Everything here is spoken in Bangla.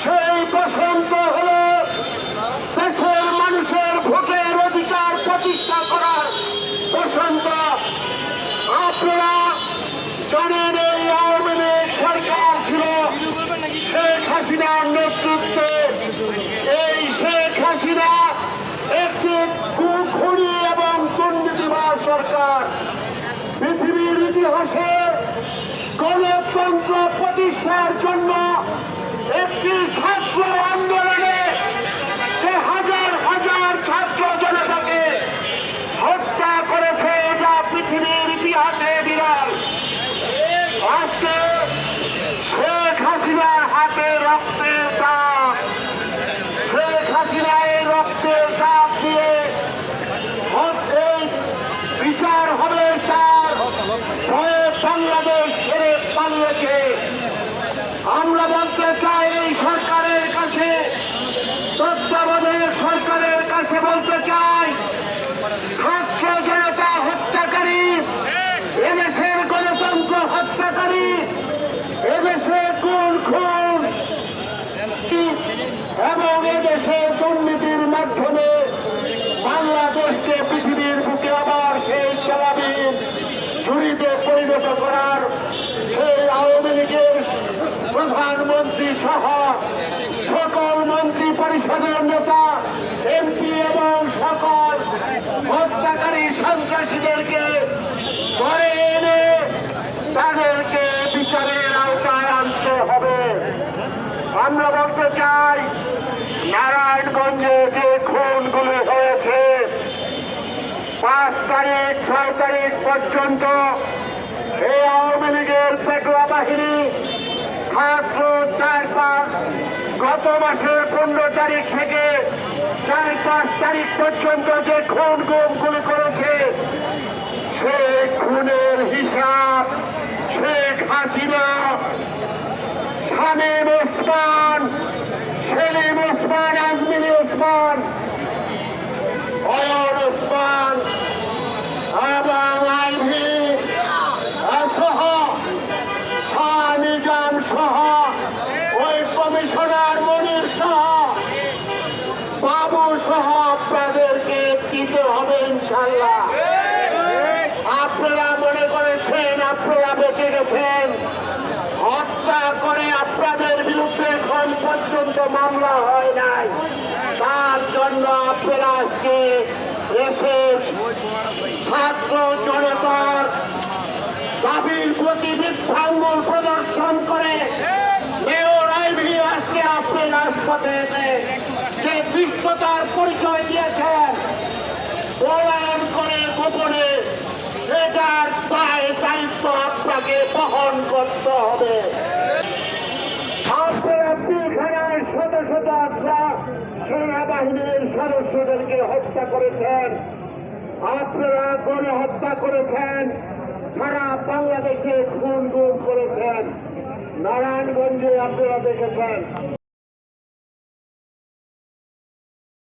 সেই বসন্ত হলো দেশের মানুষের ভোটের অধিকার প্রতিষ্ঠা করার বসন্ত। আপনারা জানেন এই আওয়ামী লীগ সরকার ছিল শেখ হাসিনার নেতৃত্বে। এই শেখ হাসিনা একটি খুনি এবং দুর্নীতিবাজ সরকার। পৃথিবীর ইতিহাসে গণতন্ত্র প্রতিষ্ঠার জন্য একটি ছাত্র আন্দোলনে যে হাজার হাজার ছাত্র জনতাকে হত্যা করেছে, এটা পৃথিবীর ইতিহাসে বিরল। আজকে শেখ হাসিনার হাতে রক্তের দাগ, শেখ হাসিনা এই রক্তের দাগ দিয়ে বিচার হবে তার ভয়ে বাংলাদেশ ছেড়ে পালিয়েছে। আমরা বলতে চাই এই সরকারের কাছে, তত্ত্বাবধায়ক সরকারের কাছে বলতে চাই, ছাত্র জনতা হত্যাকারী, এদেশের গণতন্ত্র হত্যাকারী, এদেশে খুন এবং এদেশে দুর্নীতির মাধ্যমে বাংলাদেশকে পৃথিবীর বুকে আবার সেই জলাবিহীন ঝুড়িতে পরিণত করার সেই আওয়ামী লীগের প্রধানমন্ত্রী সহ সকল মন্ত্রী পরিষদের নেতা, এমপি এবং সকল হত্যাকারী সন্ত্রাসীদেরকে ধরে এনে তাদেরকে বিচারের আওতায় আনতে হবে। আমরা বলতে চাই, নারায়ণগঞ্জে যে খুনগুলি হয়েছে 5 তারিখ 6 তারিখ পর্যন্ত এই আওয়ামী লীগের পেটুয়া বাহিনী ছাত্র 4-5 গত মাসের 15 তারিখ থেকে 4-5 তারিখ পর্যন্ত যে খুনগুলি করেছে, সেই খুনের হিসাব শেখ হাসিনা, শামীম ওসমান, সেলিম ওসমান, আজমির ওসমান, অয়ন ওসমান এবং আইভি সহ শাহ নিজাম সহ ওই কমিশনার মনির সহ বাবু সহ আপনাদেরকে দিতে হবে ইনশাল্লাহ। আপনারা মনে করেছেন আপনারা বেঁচে গেছেন, হত্যা করে আপনাদের বিরুদ্ধে এখন পর্যন্ত মামলা হয় নাই। তার জন্য আপনারা আজকে এসে ছাত্র জনতার দাবির প্রতি বিভ্রাঙ্গুল প্রদর্শন করে মেয়র আইভি আজকে আপনি রাজপথে এসে যে দুষ্টতার পরিচয় দিয়েছেন পলায়ন করে গোপনে, সেটার দায়িত্ব আপনাকে বহন করতে হবে। আপনারা পিলখানায় শত শত সেনাবাহিনীর সদস্যদেরকে হত্যা করেছেন, আপনারা গণহত্যা করেছেন, সারা বাংলাদেশে খুন করেছেন, নারায়ণগঞ্জে আপনারা দেখেছেন।